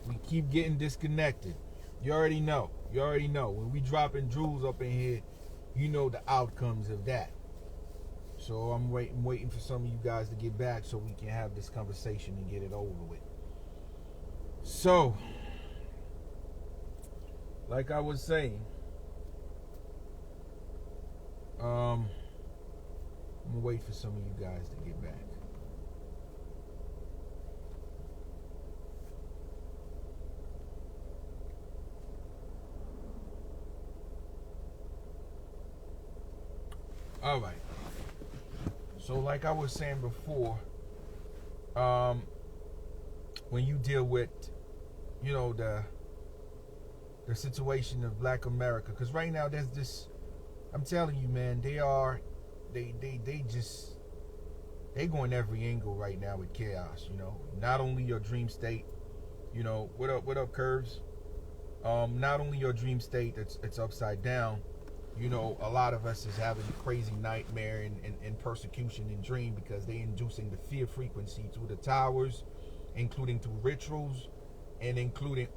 We keep getting disconnected. You already know. You already know. When we dropping jewels up in here, you know the outcomes of that. So I'm waiting for some of you guys to get back so we can have this conversation and get it over with. So, like I was saying, I'm gonna wait for some of you guys to get back. All right. So, like I was saying before, when you deal with, the situation of Black America, because right now there's this. I'm telling you, man, they going every angle right now with chaos. Not only your dream state, what up, Curves? Not only your dream state it's upside down. A lot of us is having a crazy nightmare and persecution in dream because they inducing the fear frequency through the towers, including through rituals, and including,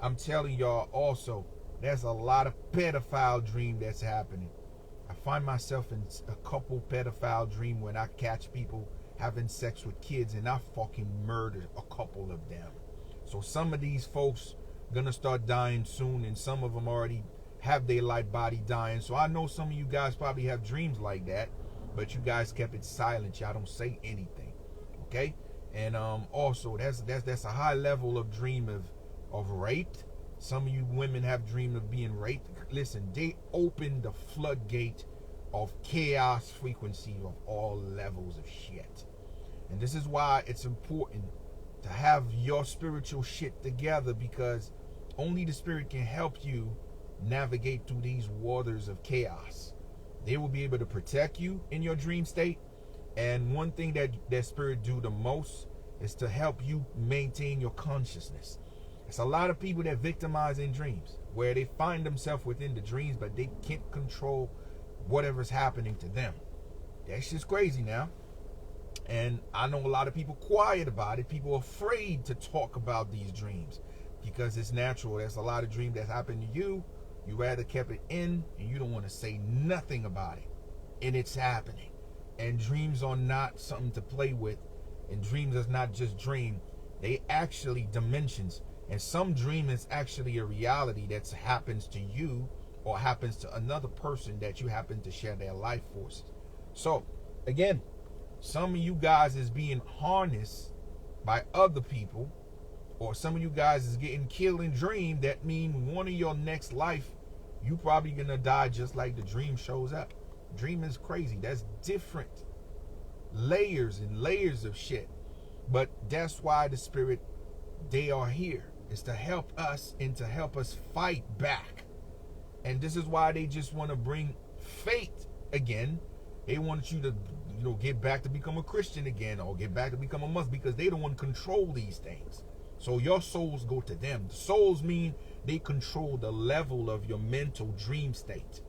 I'm telling y'all also, there's a lot of pedophile dream that's happening. I find myself in a couple pedophile dream when I catch people having sex with kids, and I fucking murdered a couple of them. So some of these folks gonna start dying soon, and some of them already have their light body dying. So I know some of you guys probably have dreams like that, but you guys kept it silent. Y'all don't say anything, okay? And also that's a high level of dream of rape. Some of you women have dreamed of being raped. Listen, they open the floodgate of chaos frequency of all levels of shit. And this is why it's important to have your spiritual shit together, because only the spirit can help you navigate through these waters of chaos. They will be able to protect you in your dream state. And one thing that spirit do the most is to help you maintain your consciousness. It's a lot of people that victimize in dreams, where they find themselves within the dreams, but they can't control whatever's happening to them. That's just crazy now. And I know a lot of people quiet about it. People are afraid to talk about these dreams because it's natural. There's a lot of dreams that happen to you. You rather kept it in, and you don't want to say nothing about it. And it's happening. And dreams are not something to play with. And dreams is not just dream. They actually dimensions. And some dream is actually a reality that happens to you or happens to another person that you happen to share their life forces. So, again, some of you guys is being harnessed by other people, or some of you guys is getting killed in dream. That mean one of your next life, you probably gonna die just like the dream shows up. Dream is crazy. That's different layers and layers of shit. But that's why the spirit, they are here. Is to help us and to help us fight back. And this is why they just want to bring faith again. They want you to get back to become a Christian again, or get back to become a Muslim, because they don't want to control these things. So your souls go to them. The souls mean they control the level of your mental dream state.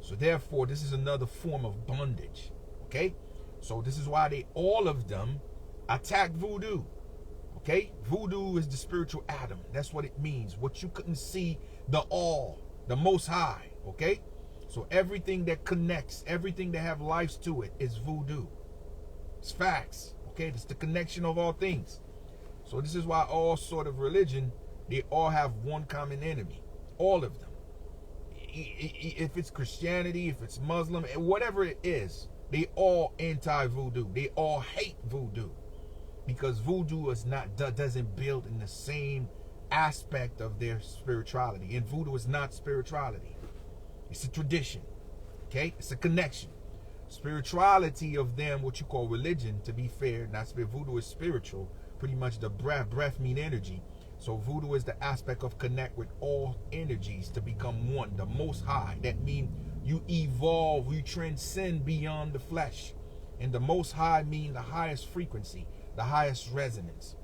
So therefore, this is another form of bondage. Okay? So this is why all of them attack voodoo. Okay? Voodoo is the spiritual Adam. That's what it means. What you couldn't see, the all, the most high. Okay? So everything that connects, everything that have lives to it is voodoo. It's facts. Okay? It's the connection of all things. So this is why all sort of religion, they all have one common enemy. All of them. If it's Christianity, if it's Muslim, whatever it is, they all anti-voodoo. They all hate voodoo. Because voodoo doesn't build in the same aspect of their spirituality. And voodoo is not spirituality. It's a tradition. Okay? It's a connection. Spirituality of them, what you call religion, to be fair, not spirit. Voodoo is spiritual. Pretty much the breath mean energy. So voodoo is the aspect of connect with all energies to become one, the most high. That means you evolve, you transcend beyond the flesh. And the most high mean the highest frequency, the highest resonance.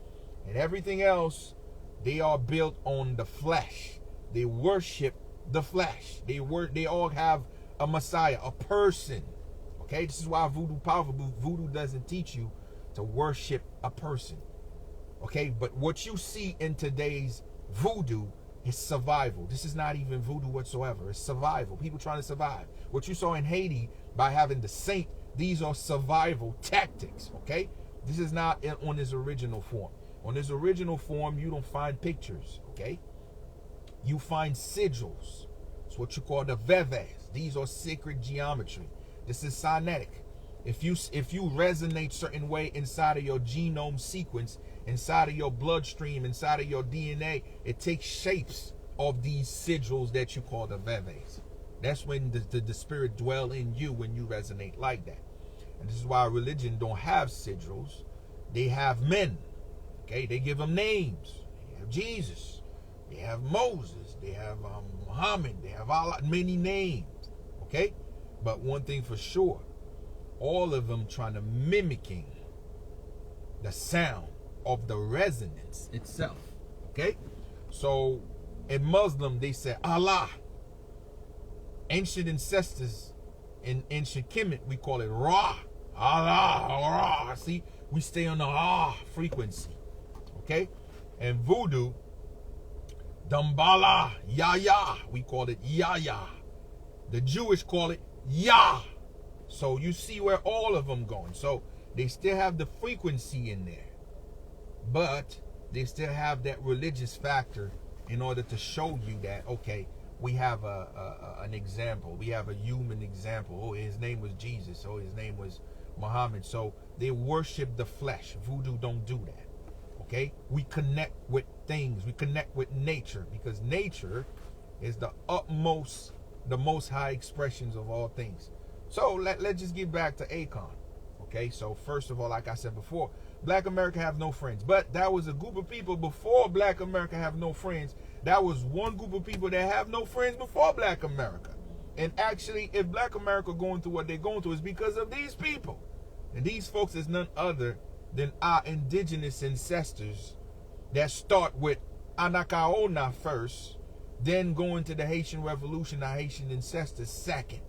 And everything else, they are built on the flesh. They worship the flesh. They all have a Messiah, a person. Okay, this is why voodoo powerful. Voodoo doesn't teach you to worship a person. Okay, but what you see in today's voodoo is survival. This is not even voodoo whatsoever. It's survival. People trying to survive. What you saw in Haiti by having the saint, these are survival tactics. Okay, this is not on his original form. On his original form, you don't find pictures. Okay, you find sigils. It's what you call the veves. These are sacred geometry. This is cynetic. If you resonate certain way inside of your genome sequence, inside of your bloodstream, inside of your DNA, it takes shapes of these sigils that you call the veves. That's when the spirit dwell in you when you resonate like that. And this is why religion don't have sigils. They have men. Okay, they give them names. They have Jesus. They have Moses. They have Muhammad. They have Allah, many names. Okay, but one thing for sure, all of them trying to mimicking the sound of the resonance itself. Okay, so in Muslim they say Allah. Ancient ancestors in ancient Kemet we call it Ra. Allah, Ra. See, we stay on the Ah frequency. Okay, and voodoo, Dambala, Yah, we call it Yah. The Jewish call it Yah. So you see where all of them going. So they still have the frequency in there, but they still have that religious factor in order to show you that, okay, we have an example. We have a human example. Oh, his name was Jesus. Oh, his name was Muhammad. So they worship the flesh. Voodoo don't do that. Okay? We connect with things. We connect with nature, because nature is the utmost, the most high expressions of all things. So let's just get back to Akon. Okay, so first of all, like I said before, Black America have no friends. But that was a group of people before Black America have no friends. That was one group of people that have no friends before Black America. And actually, if Black America going through what they're going through, is because of these people. And these folks is none other than our indigenous ancestors that start with Anakaona first, then going to the Haitian Revolution, our Haitian ancestors second.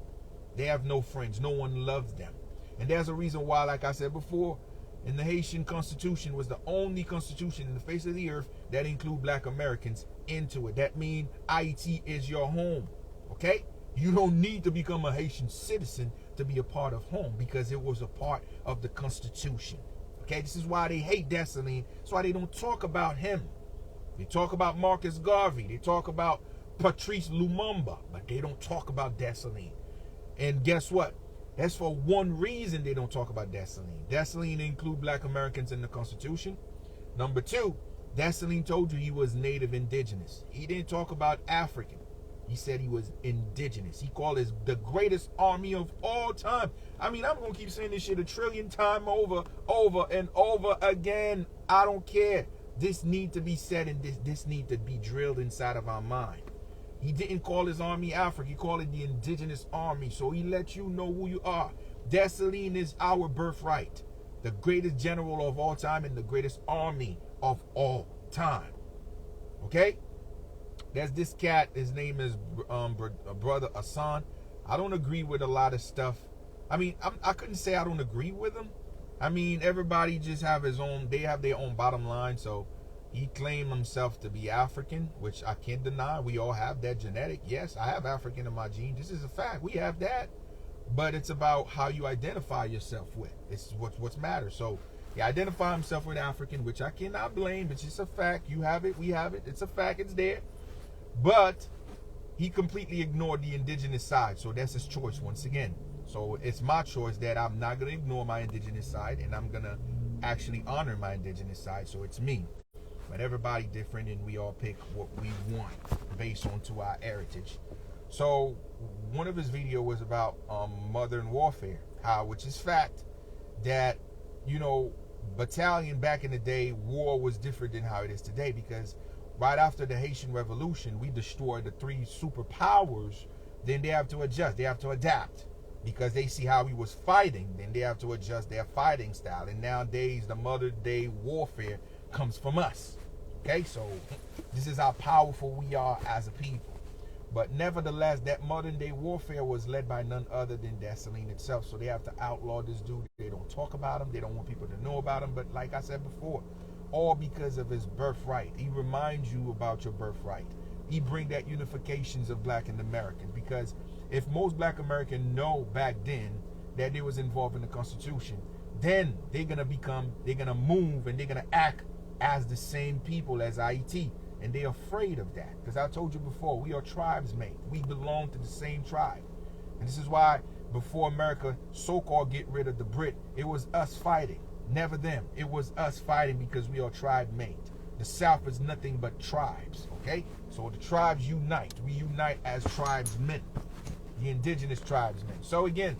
They have no friends. No one loves them. And there's a reason why, like I said before, in the Haitian Constitution was the only constitution in the face of the earth that include Black Americans into it. That means Haiti is your home. Okay? You don't need to become a Haitian citizen to be a part of home, because it was a part of the Constitution. Okay? This is why they hate Dessalines. That's why they don't talk about him. They talk about Marcus Garvey. They talk about Patrice Lumumba. But they don't talk about Dessalines. And guess what? That's for one reason they don't talk about Dessalines. Dessalines include Black Americans in the Constitution. Number two, Dessalines told you he was native indigenous. He didn't talk about African. He said he was indigenous. He called it the greatest army of all time. I mean, I'm going to keep saying this shit a trillion times over and over again. I don't care. This need to be said, and this need to be drilled inside of our mind. He didn't call his army Africa. He called it the indigenous army. So he let you know who you are. Dessalines is our birthright. The greatest general of all time and the greatest army of all time. Okay? There's this cat. His name is Brother Hassan. I don't agree with a lot of stuff. I mean, I couldn't say I don't agree with him. I mean, everybody just have his own. They have their own bottom line. So he claimed himself to be African, which I can't deny. We all have that genetic. Yes, I have African in my gene. This is a fact. We have that. But it's about how you identify yourself with. It's what's matters. So he identified himself with African, which I cannot blame. It's just a fact. You have it. We have it. It's a fact. It's there. But he completely ignored the indigenous side. So that's his choice once again. So it's my choice that I'm not going to ignore my indigenous side, and I'm going to actually honor my indigenous side. So it's me. But everybody different, and we all pick what we want based on to our heritage. So one of his videos was about modern warfare, which is fact that, you know, battalion back in the day, war was different than how it is today, because right after the Haitian Revolution, we destroyed the three superpowers. Then they have to adjust, they have to adapt, because they see how we was fighting. Then they have to adjust their fighting style. And nowadays, the modern day warfare comes from us. Okay, so this is how powerful we are as a people. But nevertheless, that modern day warfare was led by none other than Dessalines itself. So they have to outlaw this dude. They don't talk about him. They don't want people to know about him. But like I said before, all because of his birthright. He reminds you about your birthright. He bring that unifications of black and Americans, because if most black Americans know back then that they was involved in the Constitution, then they're gonna move and they're gonna act as the same people as IET, and they're afraid of that. Because I told you before, we are tribesmen. We belong to the same tribe, and this is why before America so-called get rid of the Brit, it was us fighting, never them. It was us fighting because we are tribe-made. The South is nothing but tribes, okay? So the tribes unite. We unite as tribesmen, the indigenous tribesmen. So again,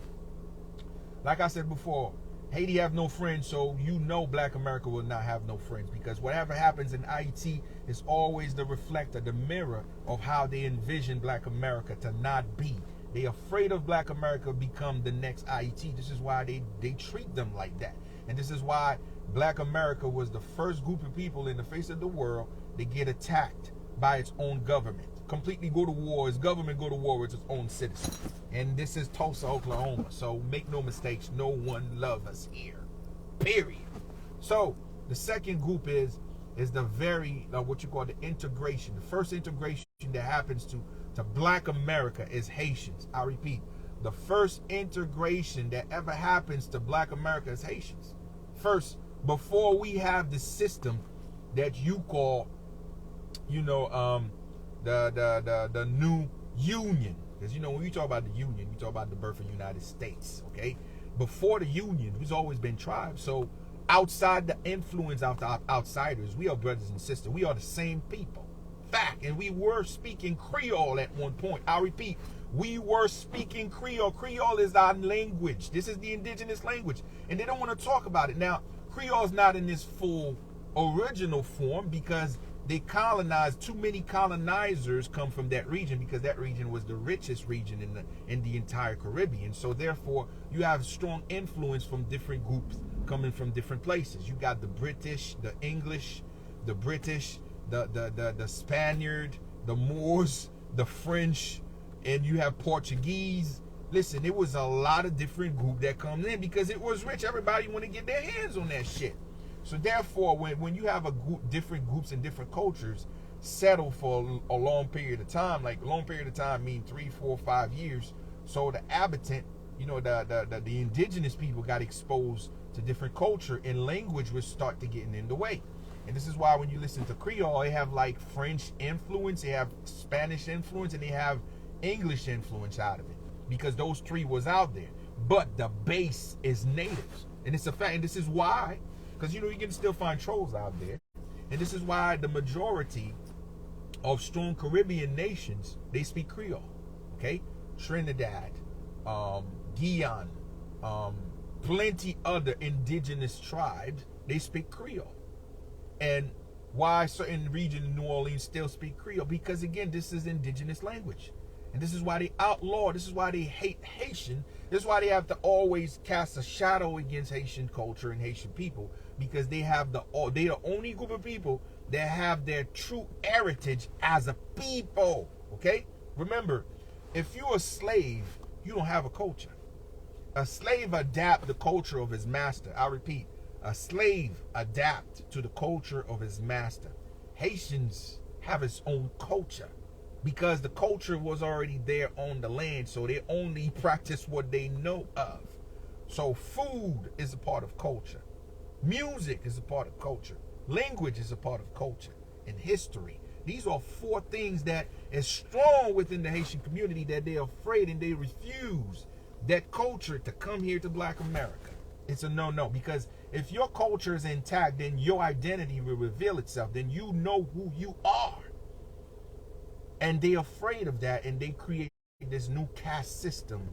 like I said before, Haiti have no friends, so you know black America will not have no friends, because whatever happens in IET is always the reflector, the mirror of how they envision black America to not be. They afraid of black America become the next IET. This is why they treat them like that. And this is why black America was the first group of people in the face of the world that get attacked by its own government. Completely go to war. Its government go to war with its own citizens. And this is Tulsa, Oklahoma. So make no mistakes, no one loves us here. Period. So the second group is the very, what you call the integration. The first integration that happens to black America is Haitians. I repeat, the first integration that ever happens to black America is Haitians. First, before we have the system that you call, the new union. Because, when you talk about the union, you talk about the birth of the United States, okay? Before the union, we've always been tribes. So outside the influence of the outsiders, we are brothers and sisters. We are the same people. Fact. And we were speaking Creole at one point. I repeat, we were speaking Creole. Creole is our language. This is the indigenous language. And they don't want to talk about it. Now, Creole is not in this full original form because they colonized, too many colonizers come from that region, because that region was the richest region in the entire Caribbean. So therefore, you have strong influence from different groups coming from different places. You got the British, the English, the British, the Spaniard, the Moors, the French, and you have Portuguese. Listen, it was a lot of different group that come in because it was rich. Everybody want to get their hands on that shit. So therefore, when you have a group, different groups and different cultures settle for a long period of time, like a long period of time mean 3, 4, 5 years. So the habitant, the indigenous people got exposed to different culture, and language would start to get in the way. And this is why when you listen to Creole, they have like French influence, they have Spanish influence, and they have English influence out of it, because those three was out there. But the base is natives. And it's a fact. And this is why, because you can still find trolls out there. And this is why the majority of strong Caribbean nations, they speak Creole. Okay? Trinidad, Guyana, plenty other indigenous tribes, they speak Creole. And why certain regions in New Orleans still speak Creole? Because again, this is indigenous language. And this is why they outlaw, this is why they hate Haitian. This is why they have to always cast a shadow against Haitian culture and Haitian people, because they're the only group of people that have their true heritage as a people. Okay? Remember, if you're a slave, you don't have a culture. A slave adapt the culture of his master. I repeat, a slave adapt to the culture of his master. Haitians have its own culture because the culture was already there on the land, so they only practice what they know of. So food is a part of culture. Music is a part of culture. Language is a part of culture. And history. These are 4 things that is strong within the Haitian community that they're afraid and they refuse that culture to come here to black America. It's a no-no, because if your culture is intact, then your identity will reveal itself. Then you know who you are. And they're afraid of that, and they create this new caste system,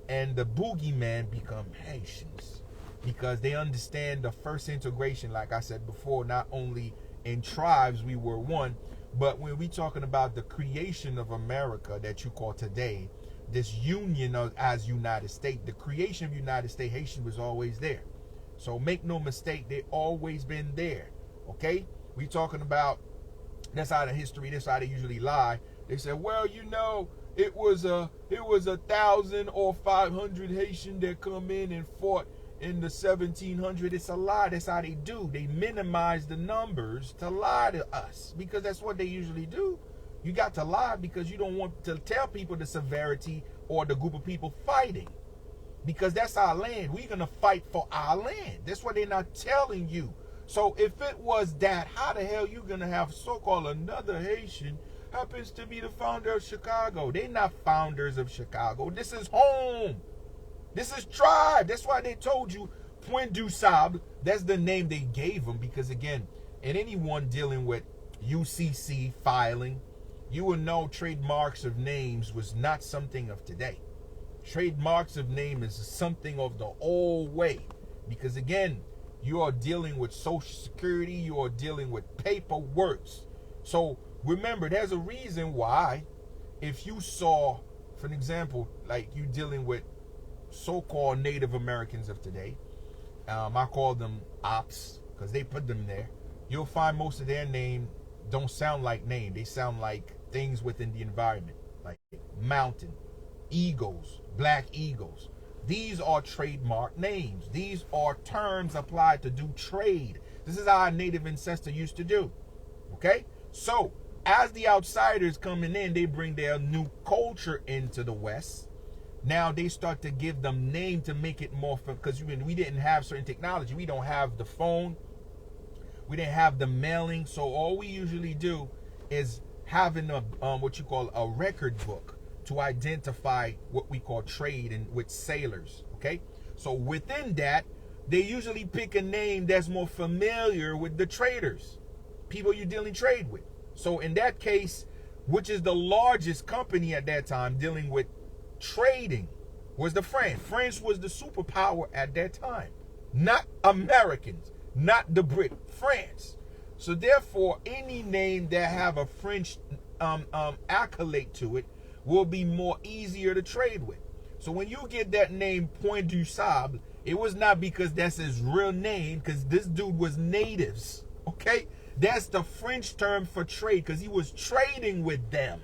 and the boogeyman become Haitians, because they understand the first integration, like I said before, not only in tribes we were one, but when we talking about the creation of America that you call today, this union as United States, the creation of United States, Haitian was always there. So make no mistake, they always been there. Okay? We talking about, that's how the history, that's how they usually lie. They said, well, it was 1,000 or 500 Haitian that come in and fought in the 1700s. It's a lie. That's how they do. They minimize the numbers to lie to us, because that's what they usually do. You got to lie because you don't want to tell people the severity or the group of people fighting, because that's our land. We're going to fight for our land. That's what they're not telling you. So if it was that, how the hell you going to have so-called another Haitian happens to be the founder of Chicago? They're not founders of Chicago. This is home. This is tribe. That's why they told you Point du Sable. That's the name they gave them, because again, and anyone dealing with UCC filing, you will know trademarks of names was not something of today. Trademarks of name is something of the old way, because again, you are dealing with Social Security, you are dealing with paperwork. So remember, there's a reason why, if you saw, for an example, like you dealing with so-called Native Americans of today, I call them ops because they put them there. You'll find most of their name don't sound like name. They sound like things within the environment, like mountain, eagles, black eagles. These are trademark names. These are terms applied to do trade. This is how our native ancestor used to do. Okay? So, as the outsiders coming in, they bring their new culture into the West. Now they start to give them name to make it more fun, because we didn't have certain technology. We don't have the phone. We didn't have the mailing. So all we usually do is having a what you call a record book to identify what we call trade and with sailors. Okay, so within that, they usually pick a name that's more familiar with the traders, people you're dealing trade with. So in that case, which is the largest company at that time dealing with trading, was the French. France was the superpower at that time, not Americans, not the Brit, France. So therefore, any name that have a French accolade to it will be more easier to trade with. So when you get that name Point du Sable, it was not because that's his real name, because this dude was natives. Okay, that's the French term for trade, because he was trading with them.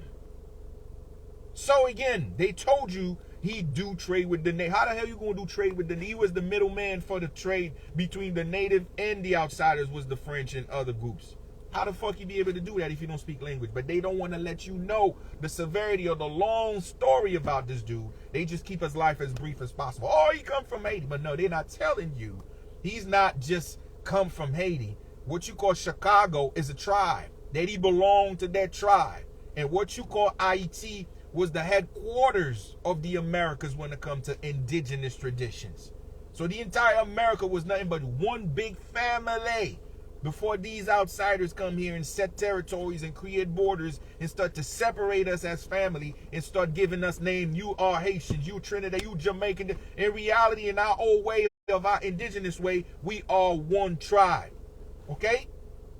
So again, they told you he do trade with the native. How the hell you gonna do trade with the native? He was the middleman for the trade between the native and the outsiders, was the French and other groups. How the fuck you be able to do that if you don't speak language? But they don't want to let you know the severity or the long story about this dude. They just keep his life as brief as possible. Oh, he come from Haiti. But no, they're not telling you he's not just come from Haiti. What you call Chicago is a tribe. That he belonged to that tribe. And what you call Haiti was the headquarters of the Americas when it comes to indigenous traditions. So the entire America was nothing but one big family before these outsiders come here and set territories and create borders and start to separate us as family and start giving us name. You are Haitians, you Trinidad, you Jamaican. In reality, in our old way, of our indigenous way, we are one tribe. Okay?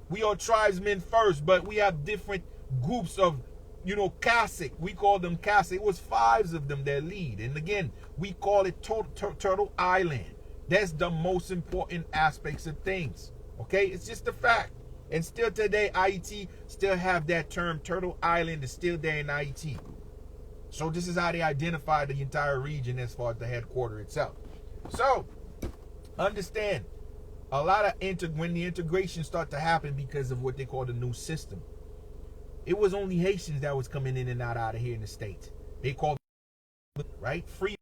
We are tribesmen first, but we have different groups of, Cossack. We call them Cossack. It was 5 of them that lead. And again, we call it Turtle Island. That's the most important aspects of things. Okay? It's just a fact. And still today, Haiti still have that term. Turtle Island is still there in Haiti. So this is how they identify the entire region as far as the headquarters itself. So, understand, a lot of when the integration start to happen because of what they call the new system. It was only Haitians that was coming in and out of here in the States. They called, right? Free